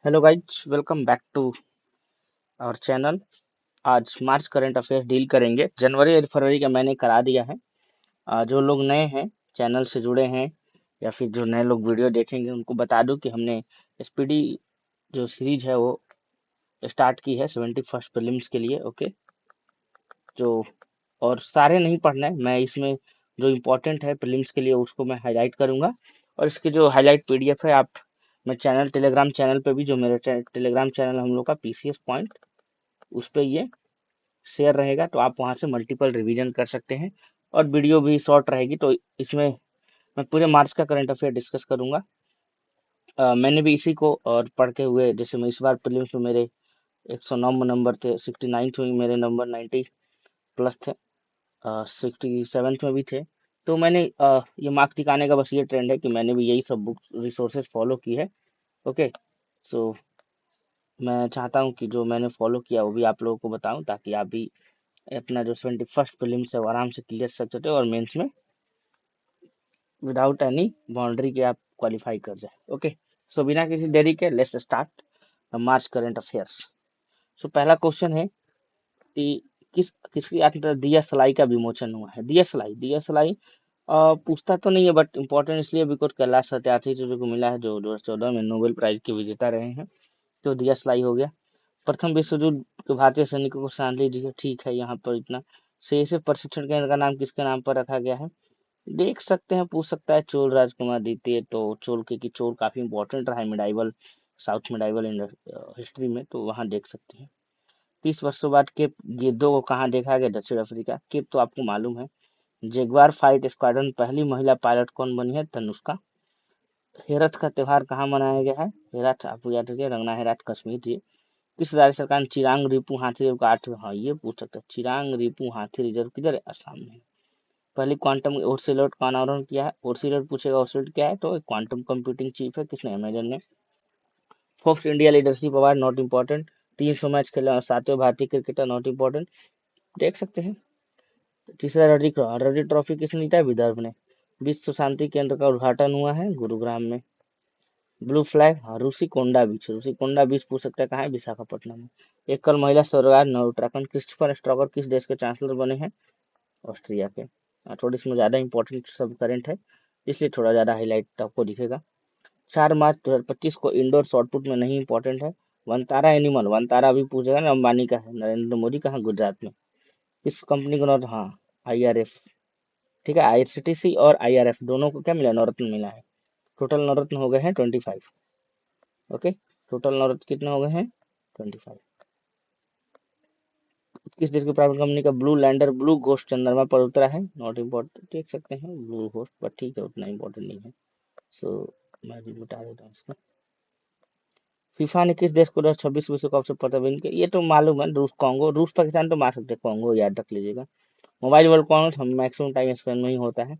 Hello guys, welcome back to our channel. आज March current affair deal करेंगे। जनवरी और फरवरी का मैंने करा दिया है। जो लोग नए हैं, चैनल से जुड़े हैं, या फिर जो नए लोग वीडियो देखेंगे उनको बता दूं कि हमने एसपीडी जो सीरीज है वो स्टार्ट की है 71st प्रीलिम्स के लिए। ओके, जो और सारे नहीं पढ़ना है, मैं इसमें जो इम्पोर्टेंट है प्रीलिम्स के लिए उसको मैं हाईलाइट करूंगा। और इसकी जो हाईलाइट पीडीएफ है, आप मैं टेलीग्राम चैनल पे भी, जो मेरा टेलीग्राम चैनल हम लोग का पीसीएस पॉइंट, उस पे ये शेयर रहेगा, तो आप वहां से मल्टीपल रिवीजन कर सकते हैं। और वीडियो भी शॉर्ट रहेगी, तो इसमें मैं पूरे मार्च का करंट अफेयर डिस्कस करूंगा। मैंने भी इसी को और पढ़ के हुए, जैसे मैं इस बार प्रीलिम्स में मेरे 109 नंबर थे, 69th में मेरे नंबर 90 प्लस थे, 67th में भी थे। तो मैंने ये मार्क्स दिखाने का बस ये ट्रेंड है कि मैंने भी यही सब बुक रिसोर्सेज फॉलो की है। ओके, सो मैं चाहता हूँ कि जो मैंने फॉलो किया वो भी आप लोगों को बताऊं, ताकि आप भी अपना जो 71st प्रीलिम्स है वो आराम से क्लियर कर सकते हो और मेंस में विदाउट एनी बाउंड्री के आप क्वालिफाई कर जाए। ओके, सो बिना किसी देरी के let's start March current affairs. So पहला क्वेश्चन है कि किसकी यात्रा दिया सलाई का विमोचन हुआ है। दिया सलाई पूछता तो नहीं है, बट इम्पोर्टेंट इसलिए बिकॉज कैलाश सत्यार्थी जो को मिला है, जो 2014 में नोबेल प्राइज के विजेता रहे हैं। तो दिया सलाई हो गया। प्रथम विश्व युद्ध के भारतीय सैनिकों को श्रद्धांजलि दी है, ठीक है, यहाँ पर इतना। से प्रशिक्षण केंद्र का नाम किसके नाम पर रखा गया है, देख सकते हैं, पूछ सकता है। चोल राजकुमार द्वितीय, तो चोल की चोल काफी इंपॉर्टेंट रहा है मिडाइवल, साउथ मिडाइवल हिस्ट्री में, तो वहां देख सकते हैं। 30 वर्षों बाद केप गेद्दो को कहाँ देखा गया, दक्षिण अफ्रीका। केप तो आपको मालूम है। जेगवार फाइट स्क्वाड्रन पहली महिला पायलट कौन बनी है, तनुष्का। हेरथ का त्योहार कहाँ मनाया गया है, हेरथ आपको याद रखिए, रंगना हेरथ कश्मीर जी। किस राज्य सरकार ने चिरांग रिपू हाथी रिजर्व का 8, हाँ ये पूछ सकते हैं, चिरांग रिपू हाथी रिजर्व किधर है, असम में। पहली क्वांटम ओसिलोट का अनावरण किया है। ओसिलोट पूछेगा ओसिलोट क्या है, तो क्वांटम कंप्यूटिंग चिप है, किसने, अमेजन ने। Fourth India leadership award not important. 300 match खेले और 7वें भारतीय क्रिकेटर, नॉट इम्पोर्टेंट, देख सकते हैं। तीसरा रणजी ट्रॉफी किसने जीता है, विदर्भ ने। विश्व शांति केंद्र का उद्घाटन हुआ है गुरुग्राम में। ब्लू फ्लैग, हाँ, रूसी कोंडा बीच पूछ सकता है, कहाँ है, विशाखापट्टनम में। एकल महिला सौरगाह नौ उत्तराखंड। क्रिस्टोफर स्ट्रॉगर किस देश के चांसलर बने हैं, ऑस्ट्रिया के। थोड़ी इसमें ज्यादा इंपॉर्टेंट सब करंट है, इसलिए थोड़ा ज्यादा हाईलाइट आपको दिखेगा। 4 मार्च 2025 को इंडोर शॉटपुट में नहीं इंपॉर्टेंट है। वनतारा एनिमल, वनतारा भी पूछेगा ना, अंबानी का है, नरेंद्र मोदी कहाँ, गुजरात में। किस कंपनी को नॉर्थ, हाँ, आईआरएफ, ठीक है। आईआरसीटीसी और आईआरएफ दोनों को क्या मिला, नवरत्न मिला है। टोटल नवरत्न हो गए हैं 25। ओके, टोटल नवरत्न कितने हो गए हैं, 25। किस देश की प्राइवेट कंपनी का ब्लू लैंडर ब्लू घोस्ट चंद्रमा पर उतरा है, नॉट इम्पोर्टेंट, देख सकते हैं ब्लू घोस्ट, पर ठीक है, उतना इम्पोर्टेंट नहीं है। सो मैं भी मिटा देता हूँ इसको। फीफा ने किस देश को 2026 विश्व कप से प्रतिबंध किया, ये तो मालूम है, रूस, कांगो, रूस पाकिस्तान तो मार सकते हैं, कांगो याद रख लीजिएगा। मोबाइल वर्ल्ड कांग्रेस हम मैक्सिमम टाइम स्पेन में ही होता है।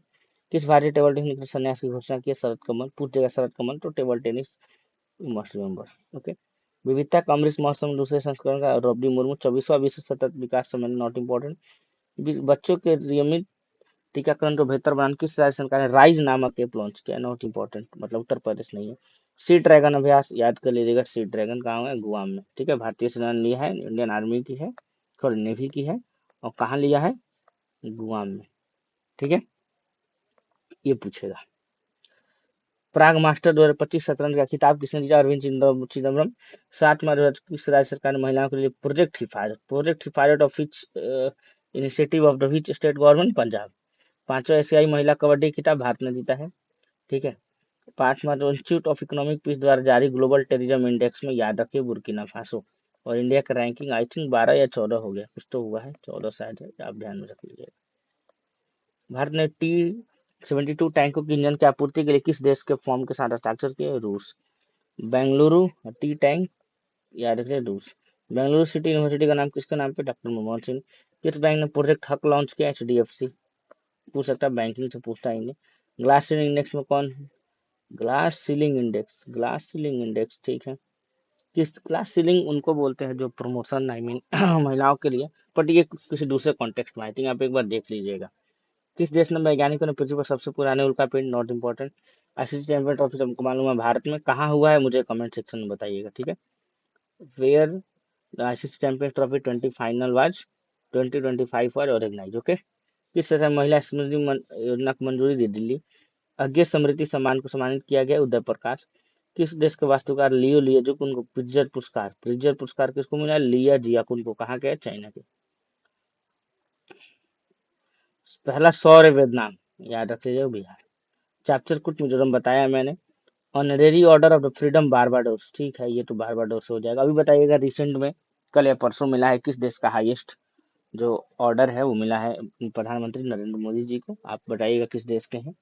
किस भारतीय टेबल टेनिस ने संन्यास की घोषणा की है, शरद कमल, पूछेगा शरद कमल, तो table tennis must remember. Okay, विविधता का अमृत महोत्सव में दूसरे संस्करण का द्रौपदी मुर्मू। 24वां विश्व सतत विकास सम्मेलन, नॉट इम्पोर्टेंट। बच्चों के नियमित टीकाकरण को बेहतर बनाने किस राज्य सरकार ने राइज नामक ऐप लॉन्च किया, नॉट इम्पोर्टेंट, मतलब उत्तर प्रदेश नहीं है। सी ड्रैगन अभ्यास याद कर लीजिएगा, सी ड्रैगन कहाँ है, गुआम में, ठीक है। भारतीय सेना ने लिया है, इंडियन आर्मी की है, सॉरी नेवी की है, और कहाँ लिया है, गुआम में, ठीक है। ये पूछेगा। प्राग मास्टर 2025 शतरंज का खिताब किसने जीता, अरविंद चिदम्बरम। 7 मार्च किस राज्य सरकार ने महिलाओं के लिए project Hifazat of which initiative of the which state government, Punjab. 5वां एशियाई महिला कबड्डी खिताब भारत ने जीता है, ठीक है। 5 मार्च इंस्टीट्यूट ऑफ इकोनॉमिक पीस द्वारा जारी ग्लोबल टेररिज्म इंडेक्स में याद रखिए बुर्किना फासो। और इंडिया का रैंकिंग आई थिंक 12 या 14 हो गया, कुछ तो हुआ है, 14 शायद है, आप ध्यान में रख लीजिएगा। भारत ने T-72 टैंकों की इंजन की आपूर्ति के लिए किस देश के फॉर्म के साथ हस्ताक्षर किए, रूस। बेंगलुरु टी टैंक, याद रखिए, रूस। बेंगलुरु सिटी यूनिवर्सिटी का नाम किसके नाम पे, डॉक्टर मनमोहन सिंह। किस बैंक ने प्रोजेक्ट हक लॉन्च किया, HDFC। पूछ सकता है, बैंकिंग से पूछता ही नहीं। ग्लास सीलिंग इंडेक्स में कौन, ग्लास सीलिंग इंडेक्स, ठीक है। किस ग्लास सीलिंग उनको बोलते हैं जो प्रमोशन, आई मीन महिलाओं के लिए, बट ये किसी दूसरे कॉन्टेक्स्ट में, आई थिंक आप एक बार देख लीजिएगा। किस देश ने वैज्ञानिकों ने पृथ्वी पर सबसे पुराने उल्कापिंड, not important. ICC champion trophy सबको मालूम है भारत में कहाँ हुआ है, मुझे कमेंट सेक्शन में बताइएगा, ठीक है। Where the ICC champion trophy 20 final was 2025 was organize, okay. किस तरह महिला स्मृति योजना को मंजूरी दी दिल्ली। अज्ञे स्मृति सम्मान को सम्मानित किया गया उदय प्रकाश। किस देश के वास्तुकार लियो लियोजुक उनको प्रिट्जर पुरस्कार किसको मिला, लिया जियाकुन को। कहाँ के, चाइना के। पहला सौर्य वियतनाम, याद रख लीजिए बिहार। चैप्टर कुछ मिजोरम बताया मैंने। Honorary order of the freedom Barbados, ठीक है, ये तो बारबाडोस हो जाएगा। अभी बताइएगा रिसेंट में कल या परसों मिला है किस देश का हाईएस्ट जो ऑर्डर है वो मिला है प्रधानमंत्री नरेंद्र मोदी जी को। आप बताइएगा किस देश के हैं।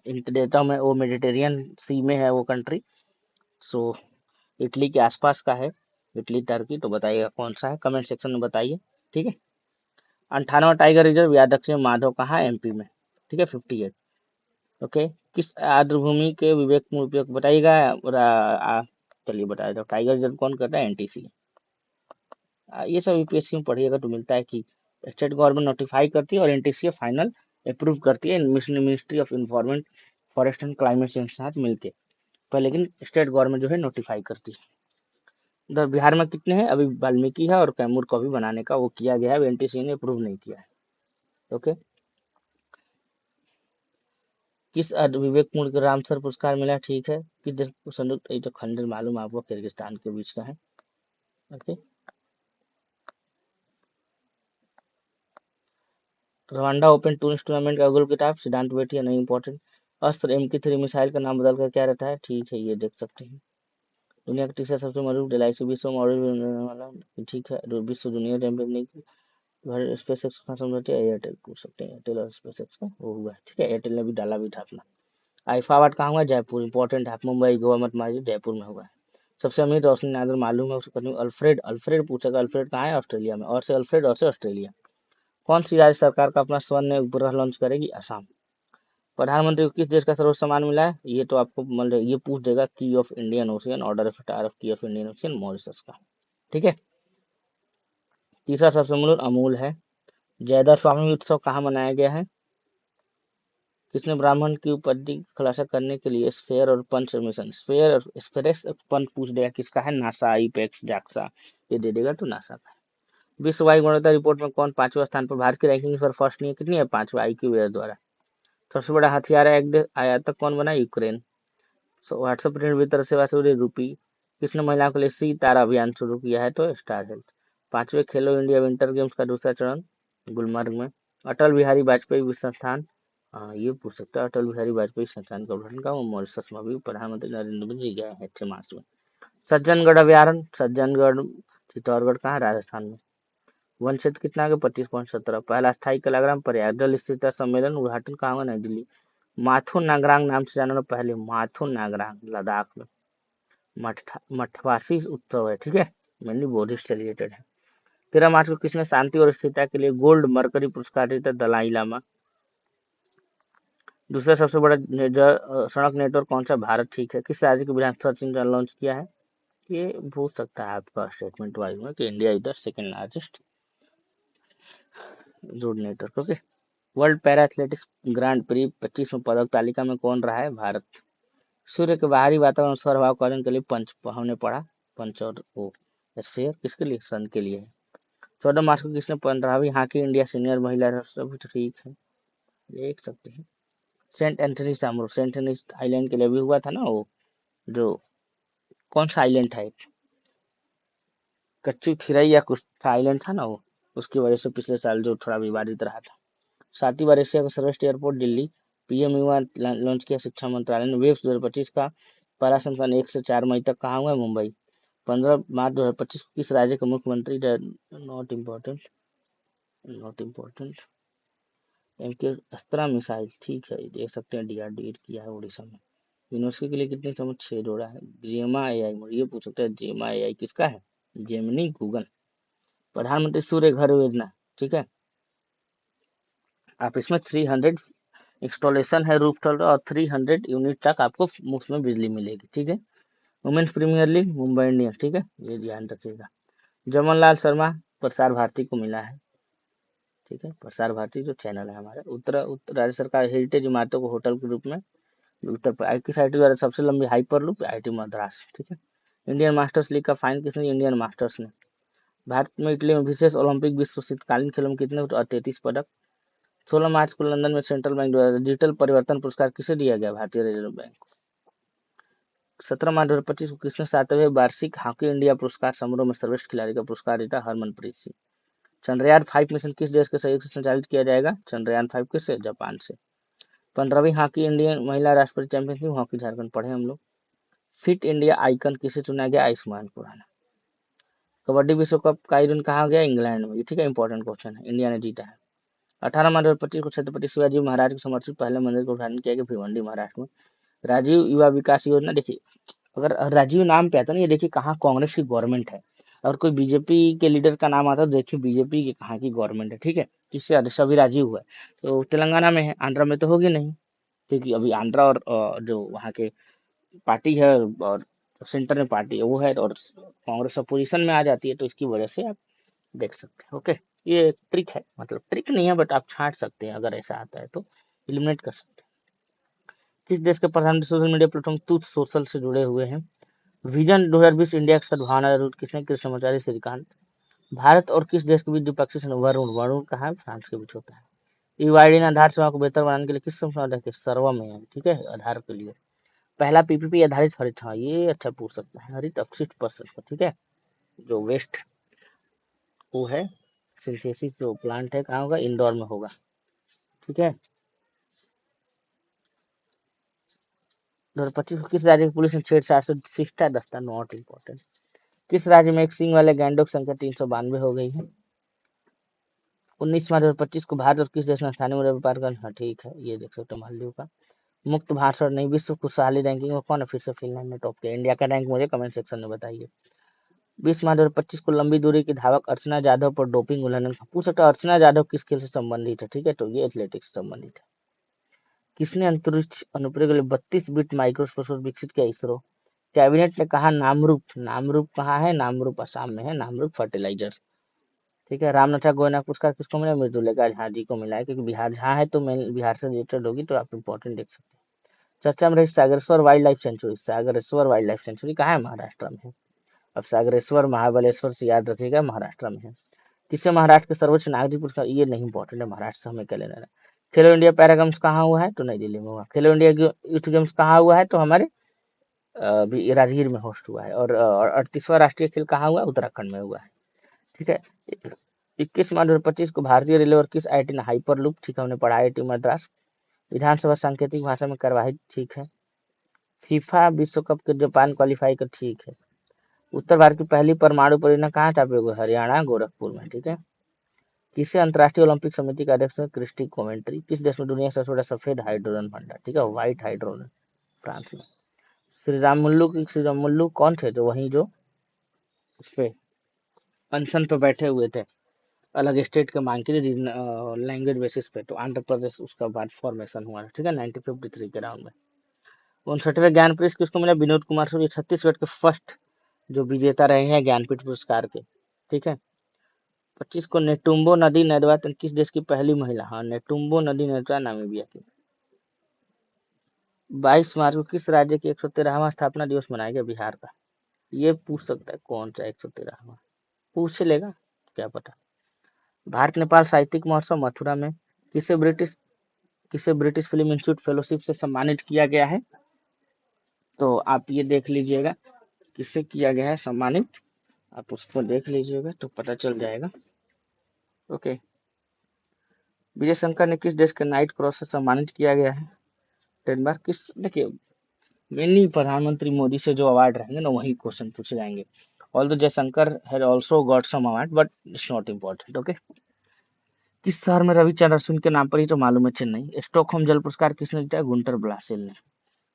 इंट देता हूं मैं, वो मेडिटेरियन सी में है वो कंट्री। सो इटली के आसपास का है, इटली टर्की। तो बताइएगा कौन सा है, कमेंट सेक्शन में बताइए, ठीक है। 98वां टाइगर रिजर्व याद रखिए माधव कहाँ, एमपी में, ठीक है। 58, ओके। किस आर्द्रभूमि के विवेकपूर्ण उपयोग बताइएगा। चलिए बता देता हूँ, टाइगर रिजर्व कौन करता है, एनटीसी। ये सब यूपीएससी में पढ़िएगा तो मिलता है कि स्टेट गवर्नमेंट नोटिफाई करती है और एनटीसी फाइनल अप्रूव करती है ministry of environment forest and climate change के साथ मिलके। पर लेकिन स्टेट गवर्नमेंट जो है नोटिफाई करती है। उधर बिहार में कितने हैं, अभी वाल्मीकि है और कैमूर को भी बनाने का वो किया गया है, एनटीसी ने अप्रूव नहीं किया है, ओके। किस विवेकपूर्ण को रामसर पुरस्कार मिला, ठीक है। किस देश को संयुक्त, ये तो खंडर मालूम है आपको, किर्गिस्तान के बीच का है, okay. Rwanda open tourist tournament का गोल किताब सिद्धांत बैठिया, नहीं इंपॉर्टेंट। अस्त्र MK3 मिसाइल का नाम बदलकर क्या रहता है, ठीक है, ये देख सकते हैं। दुनिया का तीसरा सबसे मजबूत एलआईसी विश्व मॉडल वाला, ठीक है। विश्व जूनियर चैंपियन नहीं, स्पेस एक्स का समझते हैं, एयरटेल पूछ सकते हैं, एयरटेल और स्पेस एक्स का वो हुआ है, ठीक है। एयरटेल ने भी डाला भी था अपना। आईफा अवार्ड कहाँ हुआ, जयपुर, इंपॉर्टेंट है। मुंबई गोवा मत मारिए, जयपुर में हुआ है। सबसे अमीर रोशनी नादर मालूम है उसको, अल्फ्रेड, अल्फ्रेड पूछेगा, अल्फ्रेड कहाँ है, ऑस्ट्रेलिया में। और से अल्फ्रेड, और से ऑस्ट्रेलिया। कौन सी राज्य सरकार का अपना स्वर्ण उपग्रह लॉन्च करेगी, असम। प्रधानमंत्री को किस देश का सर्वोच्च सम्मान मिला है, ये तो आपको मतलब ये पूछ देगा, की of Indian ocean, order of star of की ऑफ इंडियन ओशियन, मॉरिशस का, ठीक है। तीसरा सबसे मूल अमूल है। जयदा स्वामी उत्सव कहाँ मनाया गया है। किसने ब्राह्मण की उपाधि का खुलासा करने के लिए स्फेयर और पंच मिशन, स्फेयर और स्फेरेस पंच पूछ देगा किसका है, नासा, आईपेक्स, जाक्सा, ये दे देगा तो नासा का है। विश्व वायु गुणवत्ता रिपोर्ट में कौन 5वें स्थान पर, भारत की रैंकिंग पर फर्स्ट नहीं है, कितनी है, 5वां, IQVIA द्वारा। सबसे बड़ा हथियार है एक देश आयातक कौन बना, यूक्रेन। व्हाट्सएप ऋण वितरण सेवा से रूपी। किसने महिलाओं के लिए सी तारा अभियान शुरू किया है, तो स्टार हेल्थ। 5वें खेलो इंडिया विंटर गेम्स का दूसरा चरण गुलमर्ग में। अटल बिहारी वाजपेयी विश्व संस्थान, ये पूछ सकता है, अटल बिहारी वाजपेयी संस्थान का उद्घाटन का मॉरिशस में भी प्रधानमंत्री नरेंद्र मोदी गए हैं 6 मार्च में। सज्जनगढ़ अभ्यारण्य, सज्जनगढ़ चित्तौड़गढ़ कहाँ, राजस्थान में। वन क्षेत्र कितना आगे, 25.17। पहला स्थायी कलाग्राम प्रयाग, जल स्थिरता सम्मेलन उद्घाटन कहाँ हुआ, नई दिल्ली। माथुर नागरांग नाम से जाना ना पहले, माथुर नागरांग लद्दाख में। मठवासी उत्सव है, ठीक है, मेनली बुद्धिस्ट से रिलेटेड है। 13 मार्च को किसने शांति और स्थिरता के लिए गोल्ड मरकरी पुरस्कार जीता, दलाई लामा। दूसरा सबसे बड़ा सड़क नेटवर्क कौन सा, भारत, ठीक है। किस राज्य की विधानसभा चिन्ह लॉन्च किया है, ये पूछ सकता है आपका स्टेटमेंट वाइज में कि इंडिया इधर second largest road network, okay. World para athletics grand pre 25 में पदक तालिका में कौन रहा है, भारत। सूर्य के बाहरी वातावरण स्वभाव कारण के लिए पंच होने पड़ा, पंच और वो स्फीयर किसके लिए, सन के लिए। 14 मार्च को किसने 15वीं हॉकी इंडिया सीनियर महिला सब ठीक है, देख सकते हैं। सेंट एंथनी सामरो, सेंट एंथनी आइलैंड के लिए भी हुआ था ना वो, जो कौन सा आइलैंड था, एक कच्चू थिरई या कुछ था आइलैंड था ना वो, उसकी वजह से पिछले साल जो थोड़ा विवादित रहा था। 7वीं बार एशिया का सर्वश्रेष्ठ एयरपोर्ट दिल्ली, पीएम युवा लॉन्च किया शिक्षा मंत्रालय ने। वेव्स 2025 का पहला संस्करण 1 से 4 मई तक कहाँ हुआ है, मुंबई। 15 मार्च 2025 को किस राज्य के मुख्यमंत्री, नॉट इम्पोर्टेंट, नॉट इम्पोर्टेंट, इनके अस्त्रा मिसाइल, ठीक है, देख सकते हैं DRDO किया है उड़ीसा में। यूनिवर्सिटी के लिए कितने चम्मच, 6 जोड़ा है। जेमा AI, ये पूछ सकते हैं जेमा AI किसका है, जेमिनी गूगल। प्रधानमंत्री सूर्य घर योजना, ठीक है। आप इसमें 300 इंस्टॉलेशन है रूफटॉप और 300 यूनिट तक आपको मुफ्त में बिजली मिलेगी, ठीक है। Women's premier league Mumbai Indians, ठीक है, ये ध्यान रखिएगा। जमनलाल शर्मा प्रसार भारती को मिला है, ठीक है, प्रसार भारती जो चैनल है हमारा। उत्तर राज्य सरकार हेरिटेज इमारतों को होटल के रूप में किस आईआईटी द्वारा सबसे लंबी हाइपर लूप? आईआईटी मद्रास। ठीक है। इंडियन मास्टर्स लीग का फाइनल किसने? इंडियन मास्टर्स ने। भारत में इटली में विशेष ओलंपिक विश्व शीतकालीन खेलों में कितने? 33 पदक। 16 मार्च को लंदन में सेंट्रल बैंक द्वारा डिजिटल परिवर्तन पुरस्कार किसे दिया गया? भारतीय रिजर्व बैंक को। 17 मार्च 2025 को किसने 7वें वार्षिक हॉकी इंडिया पुरस्कार समारोह में सर्वश्रेष्ठ खिलाड़ी का पुरस्कार जीता? हरमनप्रीत सिंह। चंद्रयान 5 मिशन किस देश के सहयोग से संचालित किया जाएगा? चंद्रयान 5 किससे? जापान से। 15वीं हॉकी इंडियन महिला राष्ट्रीय चैंपियनशिप हॉकी झारखंड पढ़े हम लोग। फिट इंडिया आइकन किसे चुना गया? आयुष्मान खुराना। कबड्डी विश्व कप का आयोजन कहा गया? इंग्लैंड में। ये ठीक है, इंपॉर्टेंट क्वेश्चन है। इंडिया ने जीता है। 18 मार्च 2025 को छत्रपति शिवाजी महाराज को समर्पित पहले मंदिर का उद्घाटन किया गया भिवंडी महाराष्ट्र में। राजीव युवा विकास योजना, देखिए अगर राजीव नाम पे आता ना, ये देखिए कहाँ कांग्रेस की गवर्नमेंट है। और कोई बीजेपी के लीडर का नाम आता है तो देखिए बीजेपी की कहाँ की गवर्नमेंट है। ठीक है, किससे? सभी राजीव हुआ है तो तेलंगाना में है, आंध्रा में तो होगी नहीं, क्योंकि अभी आंध्रा और जो वहाँ के पार्टी है और सेंटर में पार्टी है वो है, और कांग्रेस अपोजिशन में आ जाती है, तो इसकी वजह से आप देख सकते हैं। ओके, ये ट्रिक है, मतलब ट्रिक नहीं है बट आप छांट सकते हैं, अगर ऐसा आता है तो एलिमिनेट कर सकते हैं। किस देश के प्रधानमंत्री social media platform truth social से जुड़े हुए हैं? विजन 2020 इंडिया का सद्भावना रूट किसने? कृष्ण समाचारी श्रीकांत। भारत और किस देश के बीच द्विपक्षीय संबंध? वरुण कहाँ है? फ्रांस के बीच होता है। ईवाईडी ने आधार सेवा को बेहतर बनाने के लिए किस संशोधन के? सर्व में है। ठीक है, आधार के लिए। पहला पीपीपी आधारित हरित, हाँ ये अच्छा पूछ सकता है, हरित अपशिष्ट परसेंट का। ठीक है, जो वेस्ट वो है सिंथेसिस जो प्लांट है, कहाँ होगा? इंदौर में होगा। ठीक है। 2025 को किस राज्य की पुलिस ने छेड़छाड़ से शिष्टा दस्ता? Not important. किस राज्य में एक सिंह वाले गैंडों की संख्या 392 हो गई है? 19 मार्च 2025 को भारत और किस देश में स्थानीय मुद्रा व्यापार का? हाँ ठीक है, ये देख सकते हो मालदीव का। मुक्त भाषण नहीं, विश्व खुशहाली रैंकिंग में कौन है? फिर से फिनलैंड ने टॉप किया। इंडिया का रैंक मुझे कमेंट सेक्शन में बताइए। 20 मार्च 2025 को लंबी दूरी की धावक अर्चना जाधव पर डोपिंग उल्लंघन का पूछ सकता है। अर्चना जाधव किस खेल से संबंधित है? ठीक है, तो ये एथलेटिक्स से संबंधित है। किसने अंतरिक्ष अनुप्रयोग के लिए 32 बिट माइक्रोप्रोसेसर विकसित किया? इसरो। कैबिनेट ने कहा नामरूप, नामरूप कहाँ है? नामरूप असम में है, नामरूप फर्टिलाइजर। ठीक है। रामनाथा गोयना पुरस्कार किसको मिला? मृदुलेखा झा जी को मिला है, क्योंकि बिहार झा है तो मैं बिहार से रिलेटेड होगी, तो आप इंपॉर्टेंट देख सकते हैं। चर्चा में रही Sagareshwar wild life sanctuary. Sagareshwar wild life sanctuary कहाँ है? महाराष्ट्र में है। अब सागरेश्वर महाबलेश्वर से याद रखिएगा, महाराष्ट्र में है। किससे महाराष्ट्र के सर्वोच्च नागरिक पुरस्कार? ये नहीं इंपॉर्टेंट है, महाराष्ट्र से हमें क्या लेना है। खेलो इंडिया पैरा गेम्स कहाँ हुआ है? तो नई दिल्ली में हुआ। खेलो इंडिया यूथ गेम्स कहाँ हुआ है? तो हमारे अभी राजगीर में होस्ट हुआ है। और 38वां राष्ट्रीय खेल कहाँ हुआ? उत्तराखंड में हुआ है। ठीक है। 21 मार्च 2025 को भारतीय रेलवे और किस आईआईटी ने हाइपर लूप, ठीक है हमने पढ़ा, आईआईटी मद्रास। विधानसभा सांकेतिक भाषा में कार्यवाही, ठीक है। फीफा विश्व कप के जापान क्वालिफाई कर, ठीक है। उत्तर भारत की पहली परमाणु परियोजना कहाँ स्थापित हुई? हरियाणा गोरखपुर में। ठीक है। किसे अंतर्राष्ट्रीय ओलंपिक समिति का अध्यक्ष है? Christie Coventry. किस देश में दुनिया का सबसे बड़ा सफेद हाइड्रोजन भंडार? ठीक है, व्हाइट हाइड्रोजन, फ्रांस में। श्री राम मुल्लू कौन थे? जो वही जो उस पे अनशन पे बैठे हुए थे, अलग स्टेट के मांग के लिए लैंग्वेज बेसिस पे, तो आंध्र प्रदेश उसका बाद फॉर्मेशन हुआ था। ठीक है, 1953 के राउंड में। 59वें ज्ञानपीठ किसको मिला? विनोद कुमार सूर्य, छत्तीसगढ़ के फर्स्ट जो विजेता रहे हैं ज्ञानपीठ पुरस्कार के। ठीक है। 25 को नेटुम्बो नदी नैदवात किस देश की पहली महिला? हाँ, नेटुम्बो नदी नैदवात नामीबिया की। 22 मार्च को किस राज्य की 113वां स्थापना दिवस मनाया गया? बिहार का। ये पूछ सकता है कौन सा 113वां, पूछ लेगा, क्या पता। भारत नेपाल साहित्यिक महोत्सव मथुरा में किसे ब्रिटिश फिल्म इंस्टीट्यूट फेलोशिप से सम्मानित किया गया है? तो आप ये देख लीजिएगा किससे किया गया है सम्मानित, आप उसको देख लीजिएगा तो पता चल जाएगा। ओके। विजय शंकर ने किस देश के नाइट क्रॉस से सम्मानित किया गया है? डेनमार्क। किस, देखिए मेनली प्रधानमंत्री मोदी से जो अवार्ड रहेंगे ना वही क्वेश्चन पूछे जाएंगे। Although Jaishankar had also got some award but it's not important. Okay. किस शहर में रविचंद्र अश्विन के नाम पर ही तो मालूम है? चेन्नई। स्टॉकहोम जल पुरस्कार किसने जीता? गुंटर ब्लासेल ने।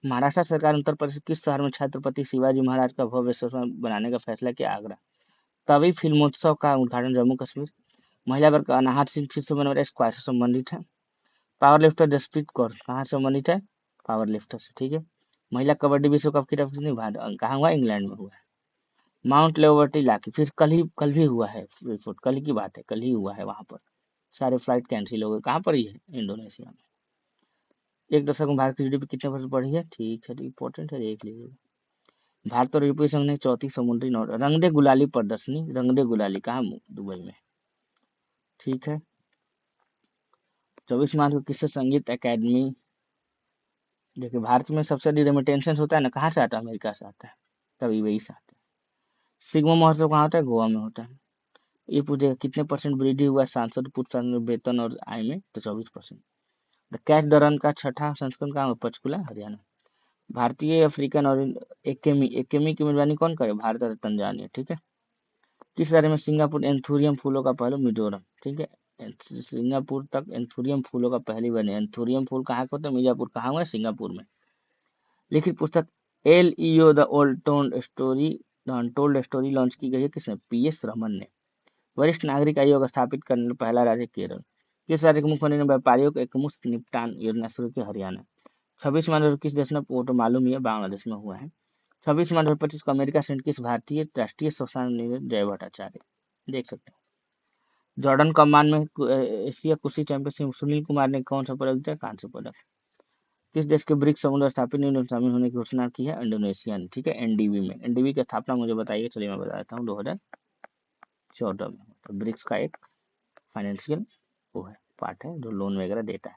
महाराष्ट्र सरकार उत्तर प्रदेश किस शहर में छत्रपति शिवाजी महाराज का भव्य स्मारक बनाने का फैसला किया? आगरा। तभी फिल्मोत्सव का उद्घाटन जम्मू कश्मीर। महिला वर्ग का अनाहत सिंह फिर से बने स्क्वाश से संबंधित है। पावर लिफ्टर जसप्रीत कौर कहाँ से संबंधित है? पावर लिफ्टर से। ठीक है। महिला कबड्डी विश्व कप की ट्रॉफी किसने कहाँ हुआ? इंग्लैंड में हुआ है। माउंट लेवर्टी लाके फिर कल भी हुआ है रिपोर्ट, कल की बात है, कल ही हुआ है, वहां पर सारे फ्लाइट कैंसिल हो गए। कहाँ पर ही है? इंडोनेशिया में। एक दशक में भारत की जीडीपी कितने परसेंट बढ़ी है? ठीक है, इंपॉर्टेंट है, देख लीजिएगा। भारत और यूरोपीय संघ ने चौथी समुद्री नौट रंग दे गुलाली प्रदर्शनी, रंग दे गुलाली कहाँ? दुबई में। ठीक है। 24 मार्च को किससे संगीत अकेडमी, देखिए भारत में सबसे अधिक रेमिटेंशन होता है ना, कहाँ से आता है? अमेरिका से आता है, तभी वही से आता है। सिग्मा महोत्सव कहाँ होता है? गोवा में होता है। ये पूछेगा कितने परसेंट वृद्धि हुआ सांसद पूर्व सांसद वेतन और आय में? तो 24%। द कैच द रन का छठा संस्करण कहाँ? पंचकुला, हरियाणा। भारतीय अफ्रीकन और एकेमी एकेमी की मेजबानी कौन करे? भारत और तंजानिया। ठीक है। किस राज्य में सिंगापुर एंथूरियम फूलों का पहलू? मिजोरम। ठीक है। सिंगापुर तक एंथूरियम फूलों का पहली बने। एंथूरियम फूल कहाँ का होता है? मिर्जापुर। कहाँ हुआ? सिंगापुर में। लिखित पुस्तक L EO the old told story launch की गई है किसने? पीएस रमन ने। वरिष्ठ नागरिक आयोग स्थापित करने वाला पहला राज्य केरल। किस राज्य के मुख्यमंत्री ने व्यापारियों को एकमुश्त निपटान योजना शुरू की? हरियाणा। 26 मार्च किस देश में? वो तो मालूम ही है, बांग्लादेश में हुआ है। 26 मार्च 2025 को अमेरिका सेनेट किस भारतीय राष्ट्रीय स्वच्छता निधि जय भट्टाचार्य। देख सकते हैं। जॉर्डन कमान में एशिया कुश्ती चैंपियनशिप सुनील कुमार ने कौन सा पदक जीता? कांस्य पदक। किस देश के ब्रिक्स समुद्र स्थापित यूनियन में शामिल होने की घोषणा की है? इंडोनेशिया ने। ठीक है। एनडीबी में। एनडीबी की स्थापना मुझे बताइए, चलिए मैं बताता हूँ, 2014 में। तो ब्रिक्स का एक फाइनेंशियल वो है, पार्ट है जो लोन वगैरह देता है।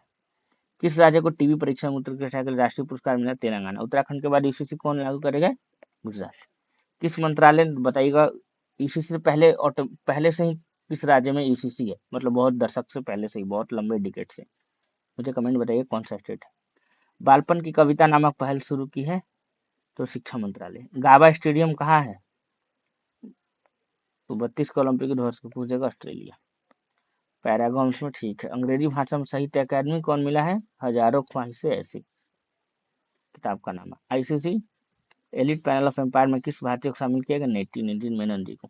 किस राज्य को टीबी परीक्षा में उत्तर के लिए राष्ट्रीय पुरस्कार मिला? तेलंगाना। उत्तराखंड के बाद यूसीसी कौन लागू करेगा? गुजरात। किस मंत्रालय बताइएगा यूसीसी से पहले से ही किस राज्य में यूसीसी है, मतलब बहुत दशक से पहले से ही, बहुत लंबे डिकेट से। मुझे कमेंट बताइए कौन सा स्टेट है। बालपन की कविता नामक पहल शुरू की है? तो शिक्षा मंत्रालय। गाबा स्टेडियम कहाँ है? तो 32 को ओलंपिक ध्वज को पूछेगा, ऑस्ट्रेलिया। पैरागॉन्स में। ठीक है। अंग्रेजी भाषा में साहित्य अकादमी कौन मिला है? हजारों ख्वाहिशें ऐसी, किताब का नाम है। ICC elite panel of umpire में किस भारतीय को शामिल किया गया? नितिन मेनन जी को।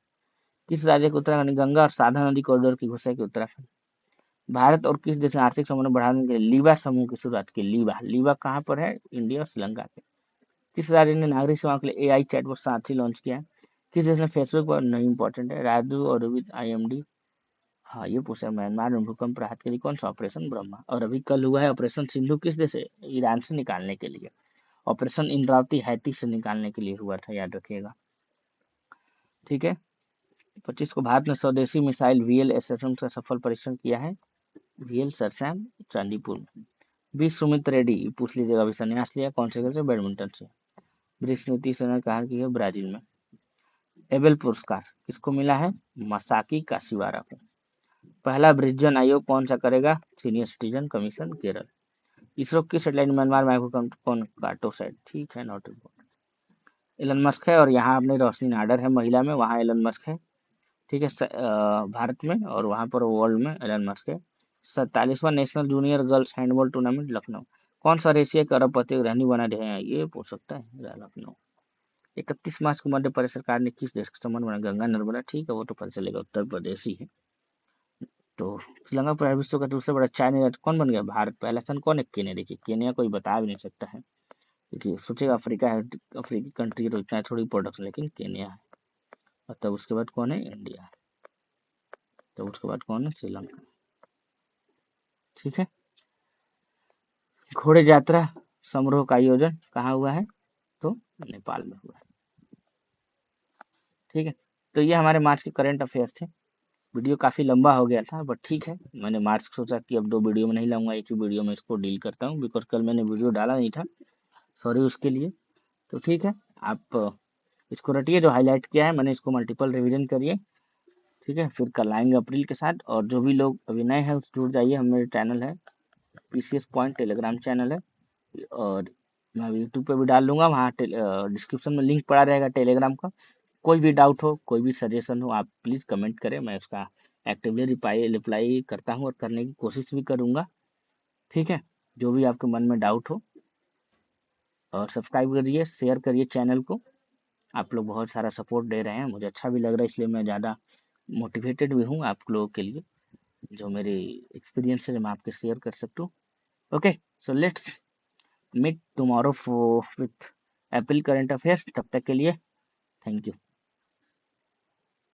किस राज्य को उत्तराखंड गंगा और साधना नदी कॉरिडोर की घोषणा की? उत्तराखंड। भारत और किस देश ने आर्थिक संबंध बढ़ाने के लिए लीबा समूह की शुरुआत की? लीबा कहाँ पर है? इंडिया और श्रीलंका के। किस राज्य ने नागरिक सेवाओं के लिए एआई चैटबॉट साथी लॉन्च किया है? किस देश ने फेसबुक पर? नहीं इंपॉर्टेंट है, राजू और रोहित आईएमडी। हाँ, ये पूछा म्यांमार में भूकंप राहत के लिए कौन सा ऑपरेशन ब्रह्मा। और अभी कल हुआ है ऑपरेशन सिंधु, किस देश से? ईरान से निकालने के लिए। ऑपरेशन इंद्रावती हैती से निकालने के लिए हुआ था, याद रखिएगा। ठीक है। 25 को भारत ने स्वदेशी मिसाइल VLSSM का सफल परीक्षण किया है। VL सरसैम चांदीपुर में। बी सुमित रेड्डी पूछ लीजिएगा, अभी संन्यास लिया, कौन से खेल से? बैडमिंटन से। ब्रिक्स नीति से कहा की है ब्राजील में। एबेल पुरस्कार किसको मिला है? मसाकी काशिवारा को। पहला ब्रिजन आयोग कौन सा करेगा? Senior citizen commission, Kerala. ISRO की सैटेलाइट म्यांमार में भूकंप कौन? कार्टोसैट। ठीक है, नॉट इम्पोर्टेंट। एलन मस्क है, और यहाँ अपने रोशनी नाडर है महिला में, वहाँ एलन मस्क है। ठीक है। भारत में, और वहाँ पर वर्ल्ड में एलन मस्क है। 47वां national junior girls handball tournament Lucknow. कौन सा एशिया के अरबपति रहने बना रहे हैं? ये पूछ सकता है, लखनऊ। 31 मार्च को मध्य प्रदेश सरकार ने किस देश का संबंध बना? गंगा नर्मदा। ठीक है, वो तो पता चलेगा, उत्तर प्रदेश ही है। तो श्रीलंका पर विश्व का दूसरा बड़ा चाय निर्यात कौन बन गया? भारत। पहला स्थान कौन है? केन्या। देखिए केन्या कोई बता भी नहीं सकता है, क्योंकि सोचेगा अफ्रीका है, अफ्रीकी कंट्री तो इतना थोड़ी प्रोडक्शन, लेकिन केन्या है। और तब उसके बाद कौन है? इंडिया। तब उसके बाद कौन है? श्रीलंका। ठीक है। घोड़े यात्रा समारोह का आयोजन कहाँ हुआ है? तो नेपाल में हुआ है। ठीक है। तो ये हमारे मार्च के करंट अफेयर्स थे। वीडियो काफी लंबा हो गया था, बट ठीक है, मैंने मार्च सोचा कि अब 2 वीडियो में नहीं लाऊंगा, एक ही वीडियो में इसको डील करता हूँ, बिकॉज कल मैंने वीडियो डाला नहीं था, सॉरी उसके लिए। तो ठीक है, आप इसको रटिए, जो हाईलाइट किया है मैंने, इसको मल्टीपल रिवीजन करिए। ठीक है, फिर कल आएंगे अप्रैल के साथ। और जो भी लोग अभी नए हैं, जुड़ जाइए, हम मेरे चैनल है PCS पॉइंट टेलीग्राम चैनल है, और मैं यूट्यूब पे भी डाल दूंगा, वहाँ डिस्क्रिप्शन में लिंक पड़ा रहेगा टेलीग्राम का। कोई भी डाउट हो, कोई भी सजेशन हो, आप प्लीज़ कमेंट करें, मैं उसका एक्टिवली रिप्लाई करता हूँ और करने की कोशिश भी करूँगा। ठीक है, जो भी आपके मन में डाउट हो। और सब्सक्राइब करिए, शेयर करिए चैनल को। आप लोग बहुत सारा सपोर्ट दे रहे हैं, मुझे अच्छा भी लग रहा है, इसलिए मैं ज़्यादा मोटिवेटेड भी हूँ आप लोगों के लिए, जो मेरे एक्सपीरियंस है, मैं आपके शेयर कर सकता हूँ। Okay, so let's meet tomorrow with Apple current affairs. तब तक के लिए थैंक यू।